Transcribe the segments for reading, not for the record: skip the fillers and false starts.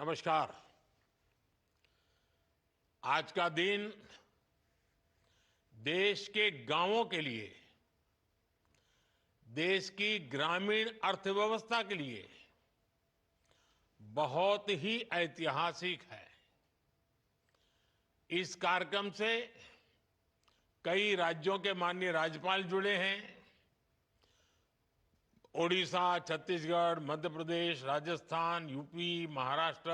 नमस्कार। आज का दिन देश के गांवों के लिए, देश की ग्रामीण अर्थव्यवस्था के लिए बहुत ही ऐतिहासिक है। इस कार्यक्रम से कई राज्यों के माननीय राज्यपाल जुड़े हैं। ओडिशा, छत्तीसगढ़, मध्य प्रदेश, राजस्थान, यूपी, महाराष्ट्र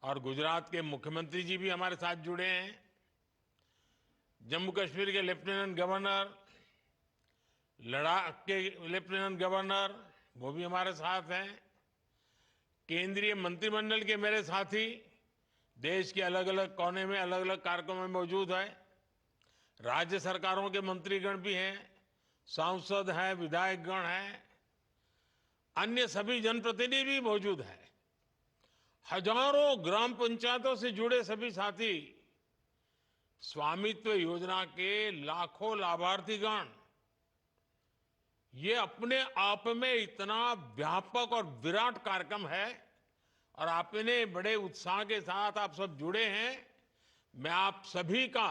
और गुजरात के मुख्यमंत्री जी भी हमारे साथ जुड़े हैं। जम्मू कश्मीर के लेफ्टिनेंट गवर्नर, लद्दाख के लेफ्टिनेंट गवर्नर, वो भी हमारे साथ हैं। केंद्रीय मंत्रिमंडल के मेरे साथी देश के अलग अलग कोने में अलग अलग कार्यक्रमों में मौजूद हैं। राज्य सरकारों के मंत्रीगण भी हैं, सांसद हैं, विधायकगण हैं, अन्य सभी जनप्रतिनिधि भी मौजूद हैं। हजारों ग्राम पंचायतों से जुड़े सभी साथी, स्वामित्व योजना के लाखों लाभार्थीगण, ये अपने आप में इतना व्यापक और विराट कार्यक्रम है और आपने बड़े उत्साह के साथ आप सब जुड़े हैं। मैं आप सभी का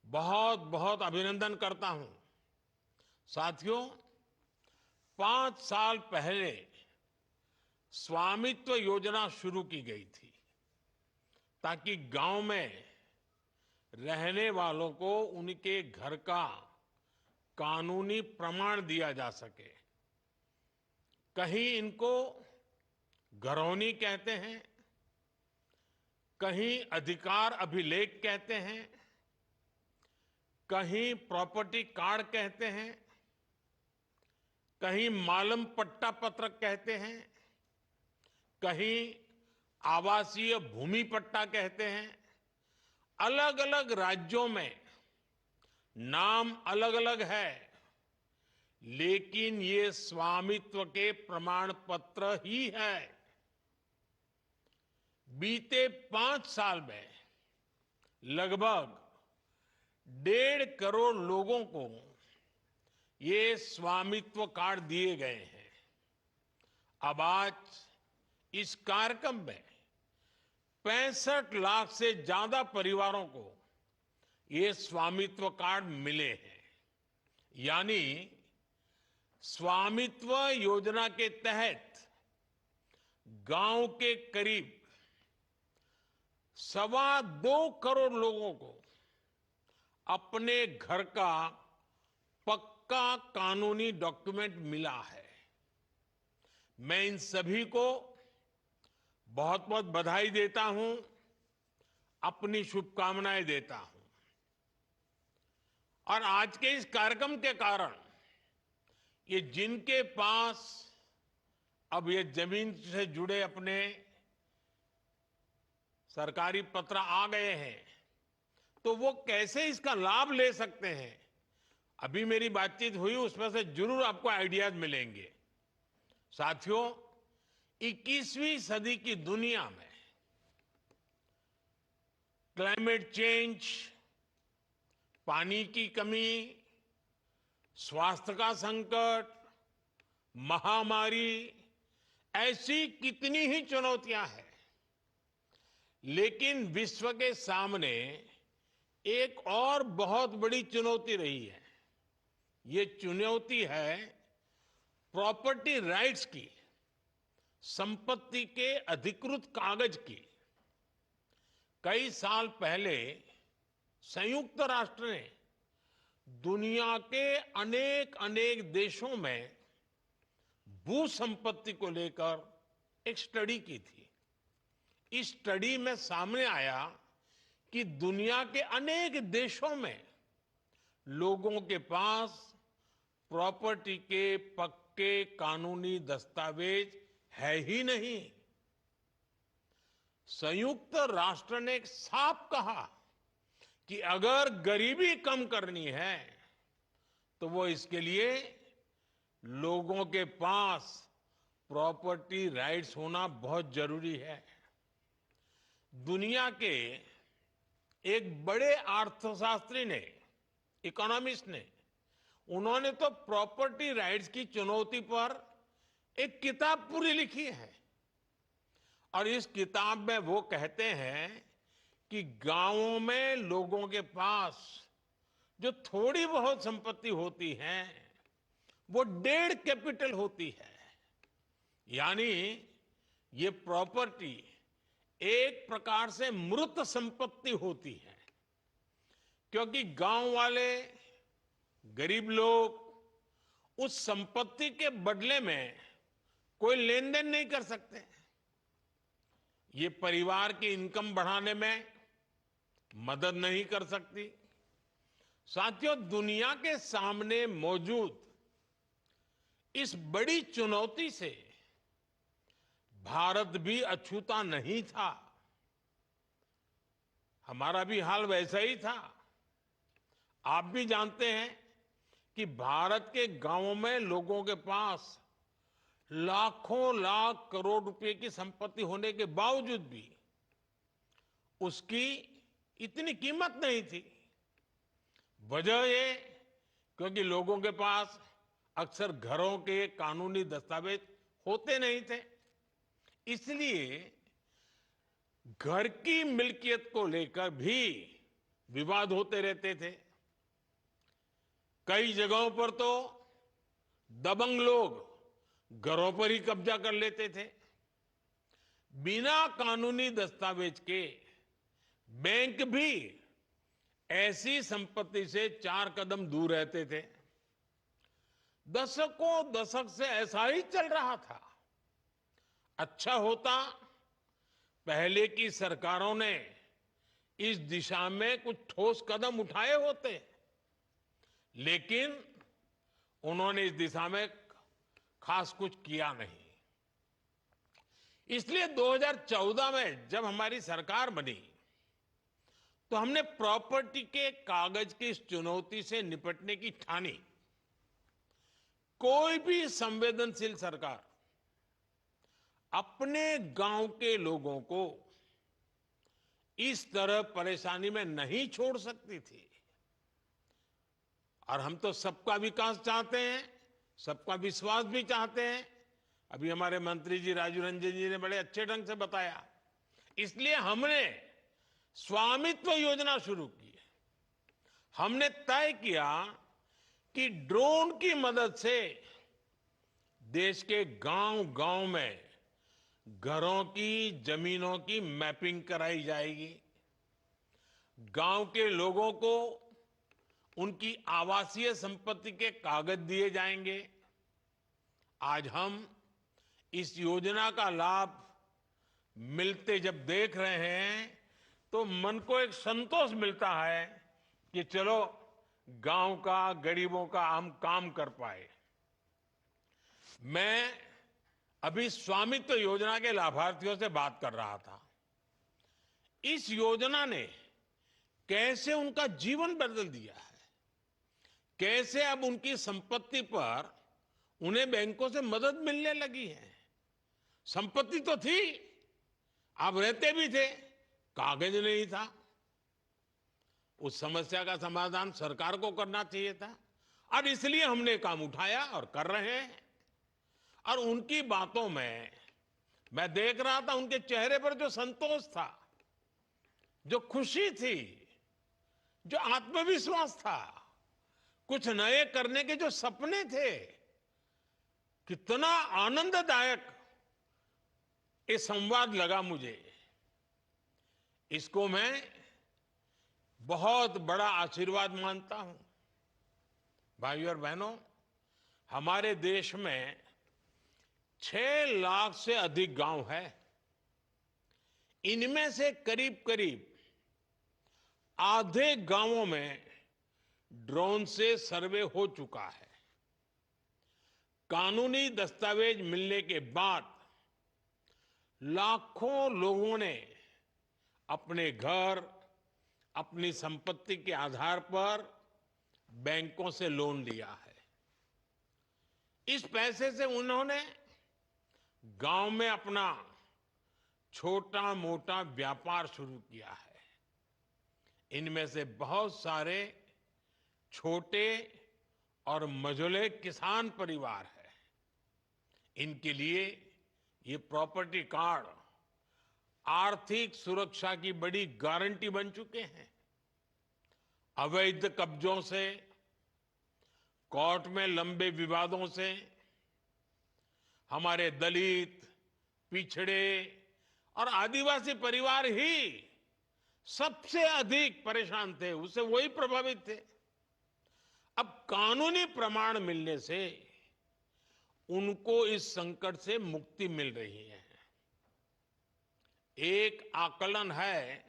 बहुत बहुत अभिनंदन करता हूं। साथियों, 5 साल पहले स्वामित्व योजना शुरू की गई थी ताकि गांव में रहने वालों को उनके घर का कानूनी प्रमाण दिया जा सके। कहीं इनको घरौनी कहते हैं, कहीं अधिकार अभिलेख कहते हैं, कहीं प्रॉपर्टी कार्ड कहते हैं, कहीं मालम पट्टा पत्रक कहते हैं, कहीं आवासीय भूमि पट्टा कहते हैं। अलग अलग राज्यों में नाम अलग अलग है, लेकिन ये स्वामित्व के प्रमाण पत्र ही है। बीते 5 साल में लगभग 1.5 करोड़ लोगों को ये स्वामित्व कार्ड दिए गए हैं। अब आज इस कार्यक्रम में 65 लाख से ज्यादा परिवारों को ये स्वामित्व कार्ड मिले हैं। यानी स्वामित्व योजना के तहत गांव के करीब 2.25 करोड़ लोगों को अपने घर का पक्का कानूनी डॉक्यूमेंट मिला है। मैं इन सभी को बहुत बहुत बधाई देता हूं, अपनी शुभकामनाएं देता हूं। और आज के इस कार्यक्रम के कारण ये जिनके पास अब ये जमीन से जुड़े अपने सरकारी पत्र आ गए हैं, तो वो कैसे इसका लाभ ले सकते हैं, अभी मेरी बातचीत हुई, उसमें से जरूर आपको आइडियाज मिलेंगे। साथियों, 21वीं सदी की दुनिया में क्लाइमेट चेंज, पानी की कमी, स्वास्थ्य का संकट, महामारी, ऐसी कितनी ही चुनौतियां हैं। लेकिन विश्व के सामने एक और बहुत बड़ी चुनौती रही है। ये चुनौती है प्रॉपर्टी राइट्स की, संपत्ति के अधिकृत कागज की। कई साल पहले संयुक्त राष्ट्र ने दुनिया के अनेक अनेक देशों में भू संपत्ति को लेकर एक स्टडी की थी। इस स्टडी में सामने आया कि दुनिया के अनेक देशों में लोगों के पास प्रॉपर्टी के पक्के कानूनी दस्तावेज है ही नहीं। संयुक्त राष्ट्र ने साफ कहा कि अगर गरीबी कम करनी है तो वो इसके लिए लोगों के पास प्रॉपर्टी राइट्स होना बहुत जरूरी है। दुनिया के एक बड़े अर्थशास्त्री ने, इकोनॉमिस्ट ने, उन्होंने तो प्रॉपर्टी राइट्स की चुनौती पर एक किताब पूरी लिखी है और इस किताब में वो कहते हैं कि गांवों में लोगों के पास जो थोड़ी बहुत संपत्ति होती है वो 1.5 कैपिटल होती है। यानी ये प्रॉपर्टी एक प्रकार से मृत संपत्ति होती है, क्योंकि गांव वाले गरीब लोग उस संपत्ति के बदले में कोई लेन देन नहीं कर सकते। ये परिवार की इनकम बढ़ाने में मदद नहीं कर सकती। साथियों, दुनिया के सामने मौजूद इस बड़ी चुनौती से भारत भी अछूता नहीं था। हमारा भी हाल वैसा ही था। आप भी जानते हैं कि भारत के गांवों में लोगों के पास लाखों लाख करोड़ रुपए की संपत्ति होने के बावजूद भी उसकी इतनी कीमत नहीं थी। वजह ये क्योंकि लोगों के पास अक्सर घरों के कानूनी दस्तावेज होते नहीं थे। इसलिए घर की मिल्कियत को लेकर भी विवाद होते रहते थे। कई जगहों पर तो दबंग लोग घरों पर ही कब्जा कर लेते थे। बिना कानूनी दस्तावेज के बैंक भी ऐसी संपत्ति से 4 कदम दूर रहते थे। दशकों दशक से ऐसा ही चल रहा था। अच्छा होता पहले की सरकारों ने इस दिशा में कुछ ठोस कदम उठाए होते, लेकिन उन्होंने इस दिशा में खास कुछ किया नहीं। इसलिए 2014 में जब हमारी सरकार बनी तो हमने प्रॉपर्टी के कागज की इस चुनौती से निपटने की ठानी। कोई भी संवेदनशील सरकार अपने गांव के लोगों को इस तरह परेशानी में नहीं छोड़ सकती थी। और हम तो सबका विकास चाहते हैं, सबका विश्वास भी चाहते हैं। अभी हमारे मंत्री जी राजू रंजन जी ने बड़े अच्छे ढंग से बताया। इसलिए हमने स्वामित्व योजना शुरू की। हमने तय किया कि ड्रोन की मदद से देश के गांव-गांव में घरों की, जमीनों की मैपिंग कराई जाएगी। गांव के लोगों को उनकी आवासीय संपत्ति के कागज दिए जाएंगे। आज हम इस योजना का लाभ मिलते जब देख रहे हैं तो मन को एक संतोष मिलता है कि चलो गांव का, गरीबों का हम काम कर पाए। मैं अभी स्वामित्व योजना के लाभार्थियों से बात कर रहा था। इस योजना ने कैसे उनका जीवन बदल दिया है, कैसे अब उनकी संपत्ति पर उन्हें बैंकों से मदद मिलने लगी है। संपत्ति तो थी, आप रहते भी थे, कागज नहीं था। उस समस्या का समाधान सरकार को करना चाहिए था और इसलिए हमने काम उठाया और कर रहे हैं। और उनकी बातों में मैं देख रहा था, उनके चेहरे पर जो संतोष था, जो खुशी थी, जो आत्मविश्वास था, कुछ नए करने के जो सपने थे, कितना आनंददायक ये संवाद लगा मुझे। इसको मैं बहुत बड़ा आशीर्वाद मानता हूं। भाइयों और बहनों, हमारे देश में 6 लाख से अधिक गांव है। इनमें से करीब करीब आधे गांवों में ड्रोन से सर्वे हो चुका है। कानूनी दस्तावेज मिलने के बाद लाखों लोगों ने अपने घर, अपनी संपत्ति के आधार पर बैंकों से लोन लिया है। इस पैसे से उन्होंने गांव में अपना छोटा मोटा व्यापार शुरू किया है। इनमें से बहुत सारे छोटे और मझोले किसान परिवार हैं। इनके लिए ये प्रॉपर्टी कार्ड आर्थिक सुरक्षा की बड़ी गारंटी बन चुके हैं। अवैध कब्जों से, कोर्ट में लंबे विवादों से हमारे दलित, पिछड़े और आदिवासी परिवार ही सबसे अधिक परेशान थे, उससे वही प्रभावित थे। अब कानूनी प्रमाण मिलने से उनको इस संकट से मुक्ति मिल रही है। एक आकलन है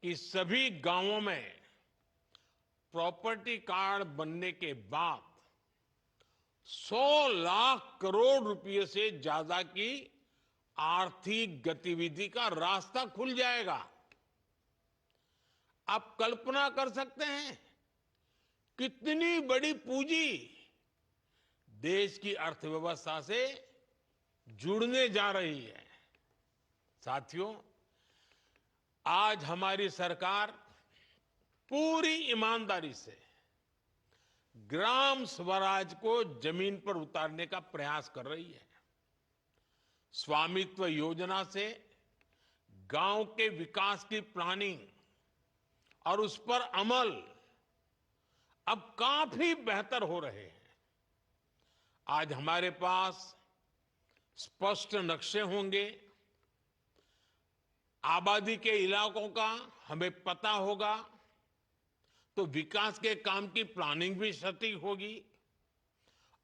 कि सभी गांवों में प्रॉपर्टी कार्ड बनने के बाद 100 लाख करोड़ रुपए से ज्यादा की आर्थिक गतिविधि का रास्ता खुल जाएगा। आप कल्पना कर सकते हैं कितनी बड़ी पूंजी देश की अर्थव्यवस्था से जुड़ने जा रही है। साथियों, आज हमारी सरकार पूरी ईमानदारी से ग्राम स्वराज को जमीन पर उतारने का प्रयास कर रही है। स्वामित्व योजना से गांव के विकास की प्लानिंग और उस पर अमल अब काफी बेहतर हो रहे हैं। आज हमारे पास स्पष्ट नक्शे होंगे, आबादी के इलाकों का हमें पता होगा, तो विकास के काम की प्लानिंग भी सटीक होगी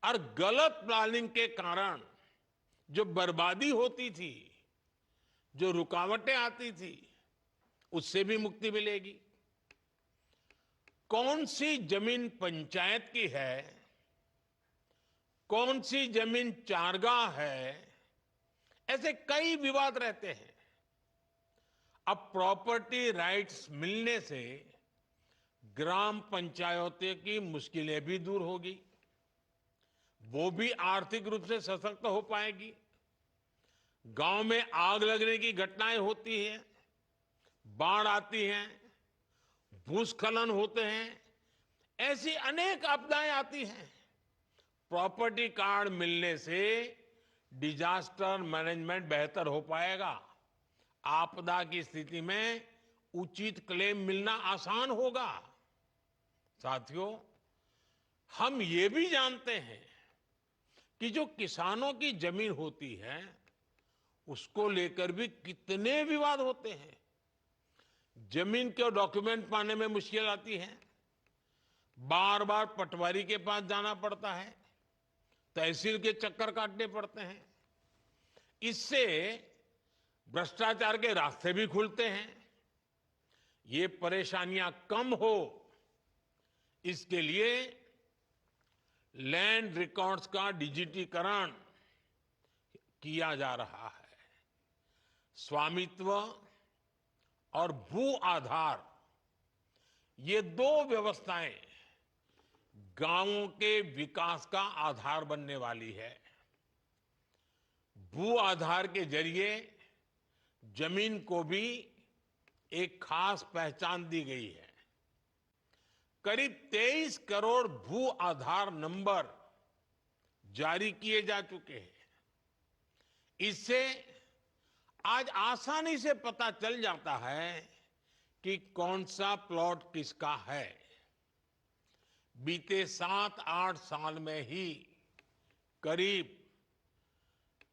और गलत प्लानिंग के कारण जो बर्बादी होती थी, जो रुकावटें आती थी, उससे भी मुक्ति मिलेगी। कौन सी जमीन पंचायत की है, कौन सी जमीन चारगाह है, ऐसे कई विवाद रहते हैं। अब प्रॉपर्टी राइट्स मिलने से ग्राम पंचायतों की मुश्किलें भी दूर होगी, वो भी आर्थिक रूप से सशक्त हो पाएगी। गांव में आग लगने की घटनाएं होती हैं, बाढ़ आती हैं, भूस्खलन होते हैं, ऐसी अनेक आपदाएं आती हैं। प्रॉपर्टी कार्ड मिलने से डिजास्टर मैनेजमेंट बेहतर हो पाएगा। आपदा की स्थिति में उचित क्लेम मिलना आसान होगा। साथियों, हम ये भी जानते हैं कि जो किसानों की जमीन होती है, उसको लेकर भी कितने विवाद होते हैं। जमीन के डॉक्यूमेंट पाने में मुश्किल आती है, बार बार पटवारी के पास जाना पड़ता है, तहसील के चक्कर काटने पड़ते हैं। इससे भ्रष्टाचार के रास्ते भी खुलते हैं। ये परेशानियां कम हो, इसके लिए लैंड रिकॉर्ड्स का डिजिटीकरण किया जा रहा है। स्वामित्व और भू आधार, ये दो व्यवस्थाएं गांवों के विकास का आधार बनने वाली है। भू आधार के जरिए जमीन को भी एक खास पहचान दी गई है। करीब 23 करोड़ भू आधार नंबर जारी किए जा चुके हैं। इससे आज आसानी से पता चल जाता है कि कौन सा प्लॉट किसका है। बीते 7-8 साल में ही करीब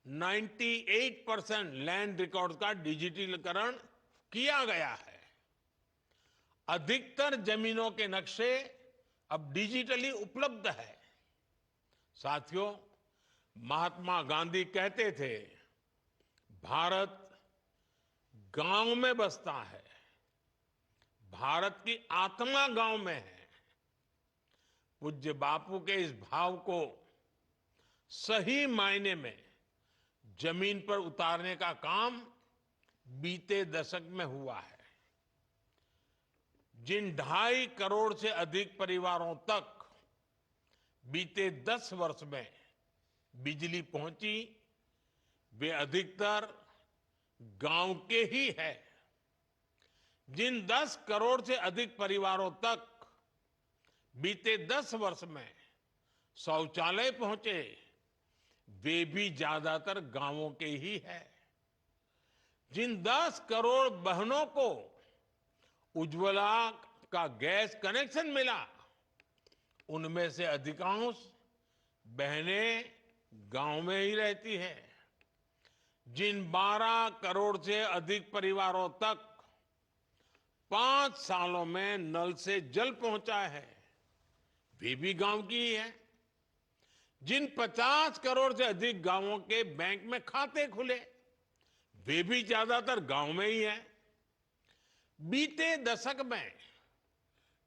98% लैंड रिकॉर्ड का डिजिटलीकरण किया गया है। अधिकतर जमीनों के नक्शे अब डिजिटली उपलब्ध है। साथियों, महात्मा गांधी कहते थे, भारत गांव में बसता है, भारत की आत्मा गांव में है। पूज्य बापू के इस भाव को सही मायने में जमीन पर उतारने का काम बीते दशक में हुआ है। जिन 2.5 करोड़ से अधिक परिवारों तक बीते 10 वर्ष में बिजली पहुंची, वे अधिकतर गांव के ही है। जिन 10 करोड़ से अधिक परिवारों तक बीते 10 वर्ष में शौचालय पहुंचे, वे भी ज्यादातर गांवों के ही है। जिन 10 करोड़ बहनों को उज्ज्वला का गैस कनेक्शन मिला, उनमें से अधिकांश बहनें गांव में ही रहती हैं। जिन 12 करोड़ से अधिक परिवारों तक 5 सालों में नल से जल पहुंचा है, वे भी गांव की ही है। जिन 50 करोड़ से अधिक गांवों के बैंक में खाते खुले, वे भी ज्यादातर गांव में ही है। बीते दशक में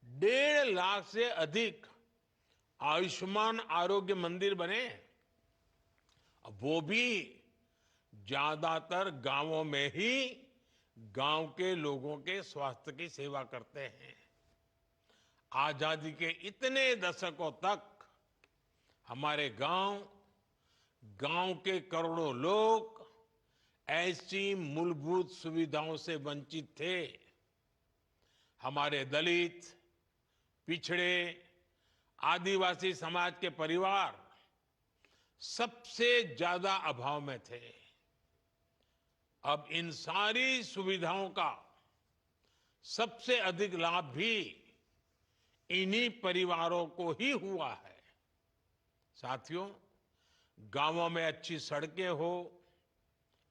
1.5 लाख से अधिक आयुष्मान आरोग्य मंदिर बने, अब वो भी ज्यादातर गांवों में ही गांव के लोगों के स्वास्थ्य की सेवा करते हैं। आजादी के इतने दशकों तक हमारे गांव के करोड़ों लोग ऐसी मूलभूत सुविधाओं से वंचित थे। हमारे दलित, पिछड़े, आदिवासी समाज के परिवार सबसे ज्यादा अभाव में थे। अब इन सारी सुविधाओं का सबसे अधिक लाभ भी इन्हीं परिवारों को ही हुआ है। साथियों, गांवों में अच्छी सड़कें हो,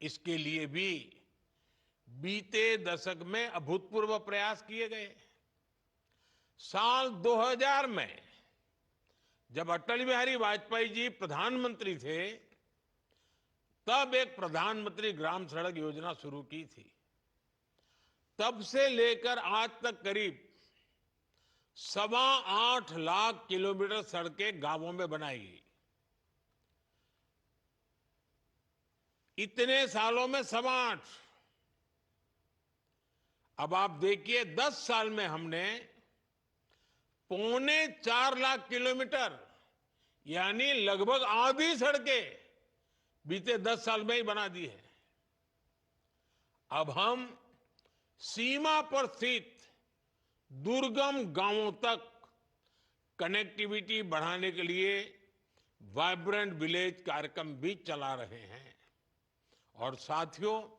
इसके लिए भी बीते दशक में अभूतपूर्व प्रयास किए गए। साल 2000 में जब अटल बिहारी वाजपेयी जी प्रधानमंत्री थे, तब एक प्रधानमंत्री ग्राम सड़क योजना शुरू की थी। तब से लेकर आज तक करीब 8.25 लाख किलोमीटर सड़कें गांवों में बनाई गई। इतने सालों में 8.25। अब आप देखिए 10 साल में हमने 3.25 लाख किलोमीटर यानी लगभग आधी सड़कें बीते 10 साल में ही बना दी है। अब हम सीमा पर स्थित दुर्गम गांवों तक कनेक्टिविटी बढ़ाने के लिए वाइब्रेंट विलेज कार्यक्रम भी चला रहे हैं। और साथियों,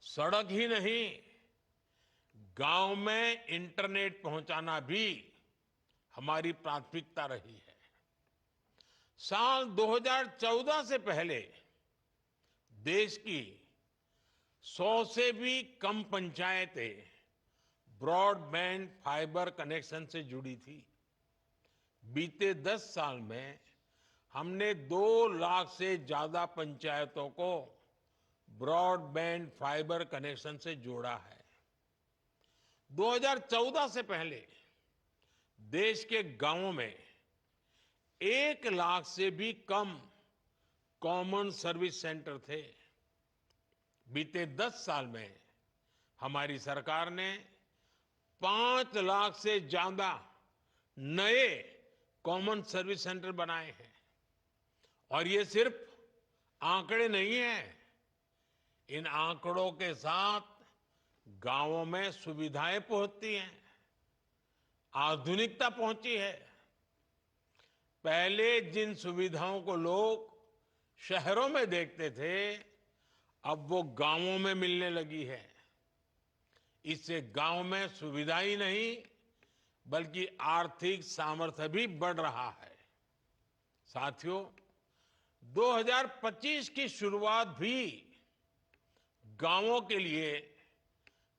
सड़क ही नहीं, गांव में इंटरनेट पहुंचाना भी हमारी प्राथमिकता रही है। साल 2014 से पहले देश की 100 से भी कम पंचायतें ब्रॉडबैंड फाइबर कनेक्शन से जुड़ी थी। बीते 10 साल में हमने 2 लाख से ज्यादा पंचायतों को ब्रॉडबैंड फाइबर कनेक्शन से जोड़ा है। 2014 से पहले देश के गांवों में 1 लाख से भी कम कॉमन सर्विस सेंटर थे। बीते 10 साल में हमारी सरकार ने 5 लाख से ज्यादा नए कॉमन सर्विस सेंटर बनाए हैं। और ये सिर्फ आंकड़े नहीं हैं, इन आंकड़ों के साथ गांवों में सुविधाएं पहुंचती हैं, आधुनिकता पहुंची है। पहले जिन सुविधाओं को लोग शहरों में देखते थे, अब वो गांवों में मिलने लगी है। इससे गांव में सुविधा ही नहीं बल्कि आर्थिक सामर्थ्य भी बढ़ रहा है। साथियों, 2025 की शुरुआत भी गांवों के लिए,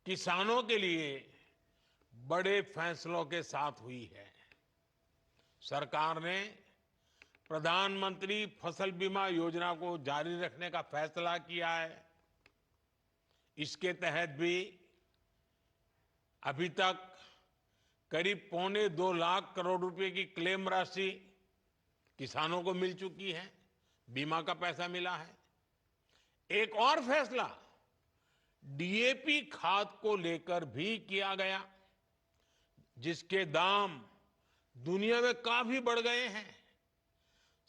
किसानों के लिए बड़े फैसलों के साथ हुई है। सरकार ने प्रधानमंत्री फसल बीमा योजना को जारी रखने का फैसला किया है। इसके तहत भी अभी तक करीब 2.25 लाख करोड़ रुपए की क्लेम राशि किसानों को मिल चुकी है, बीमा का पैसा मिला है। एक और फैसला डीएपी खाद को लेकर भी किया गया, जिसके दाम दुनिया में काफी बढ़ गए हैं।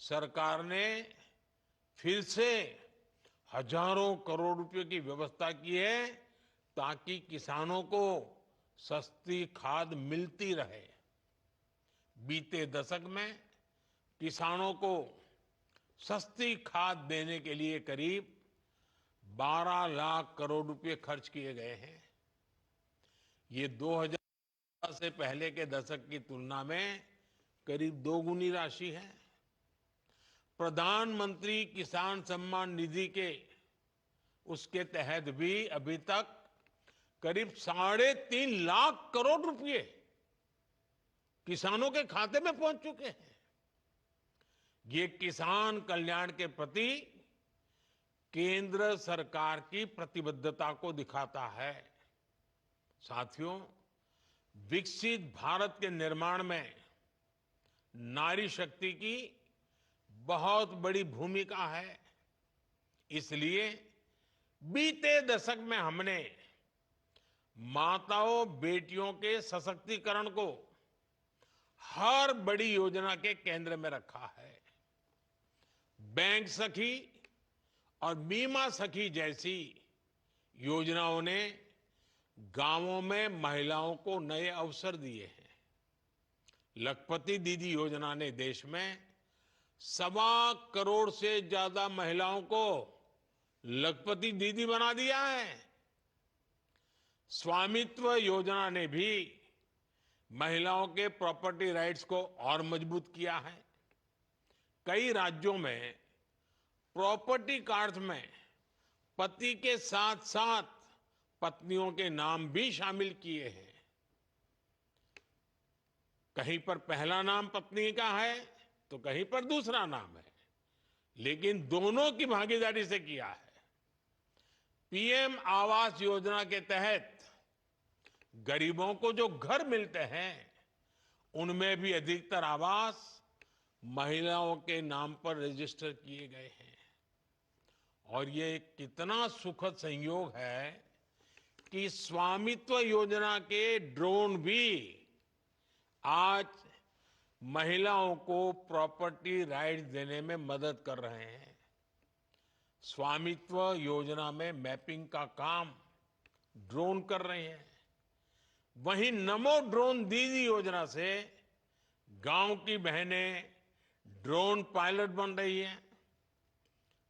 सरकार ने फिर से हजारों करोड़ रुपए की व्यवस्था की है ताकि किसानों को सस्ती खाद मिलती रहे। बीते दशक में किसानों को सस्ती खाद देने के लिए करीब 12 लाख करोड़ रुपए खर्च किए गए हैं। ये 2000 से पहले के दशक की तुलना में करीब दोगुनी राशि है। प्रधानमंत्री किसान सम्मान निधि के उसके तहत भी अभी तक करीब 3.5 लाख करोड़ रुपए किसानों के खाते में पहुंच चुके हैं। ये किसान कल्याण के प्रति केंद्र सरकार की प्रतिबद्धता को दिखाता है। साथियों, विकसित भारत के निर्माण में नारी शक्ति की बहुत बड़ी भूमिका है। इसलिए बीते दशक में हमने माताओं बेटियों के सशक्तिकरण को हर बड़ी योजना के केंद्र में रखा है। बैंक सखी और बीमा सखी जैसी योजनाओं ने गांवों में महिलाओं को नए अवसर दिए हैं। लखपति दीदी योजना ने देश में 1.25 करोड़ से ज्यादा महिलाओं को लखपति दीदी बना दिया है। स्वामित्व योजना ने भी महिलाओं के प्रॉपर्टी राइट्स को और मजबूत किया है। कई राज्यों में प्रॉपर्टी कार्ड्स में पति के साथ साथ पत्नियों के नाम भी शामिल किए हैं। कहीं पर पहला नाम पत्नी का है तो कहीं पर दूसरा नाम है, लेकिन दोनों की भागीदारी से किया है। पीएम आवास योजना के तहत गरीबों को जो घर मिलते हैं, उनमें भी अधिकतर आवास महिलाओं के नाम पर रजिस्टर किए गए हैं। और ये कितना सुखद संयोग है कि स्वामित्व योजना के ड्रोन भी आज महिलाओं को प्रॉपर्टी राइट्स देने में मदद कर रहे हैं। स्वामित्व योजना में मैपिंग का काम ड्रोन कर रहे हैं। वहीं नमो ड्रोन दीदी योजना से गांव की बहनें ड्रोन पायलट बन रही हैं।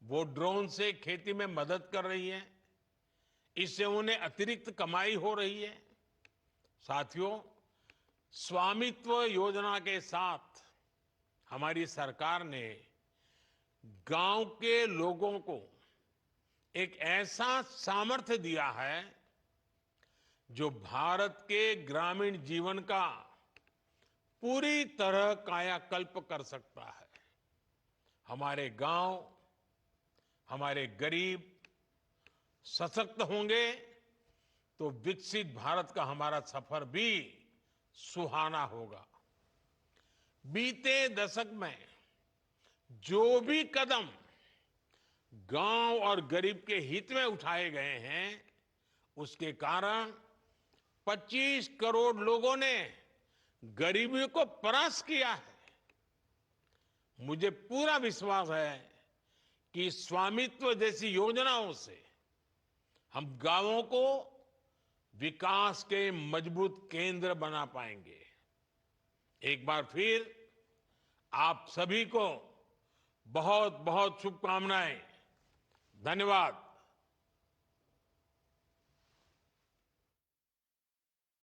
वो ड्रोन से खेती में मदद कर रही हैं। इससे उन्हें अतिरिक्त कमाई हो रही है। साथियों, स्वामित्व योजना के साथ हमारी सरकार ने गांव के लोगों को एक ऐसा सामर्थ्य दिया है जो भारत के ग्रामीण जीवन का पूरी तरह कायाकल्प कर सकता है। हमारे गांव, हमारे गरीब सशक्त होंगे तो विकसित भारत का हमारा सफर भी सुहाना होगा। बीते दशक में जो भी कदम गांव और गरीब के हित में उठाए गए हैं, उसके कारण 25 करोड़ लोगों ने गरीबी को परास्त किया है। मुझे पूरा विश्वास है कि स्वामित्व जैसी योजनाओं से हम गांवों को विकास के मजबूत केंद्र बना पाएंगे। एक बार फिर आप सभी को बहुत बहुत शुभकामनाएं। धन्यवाद।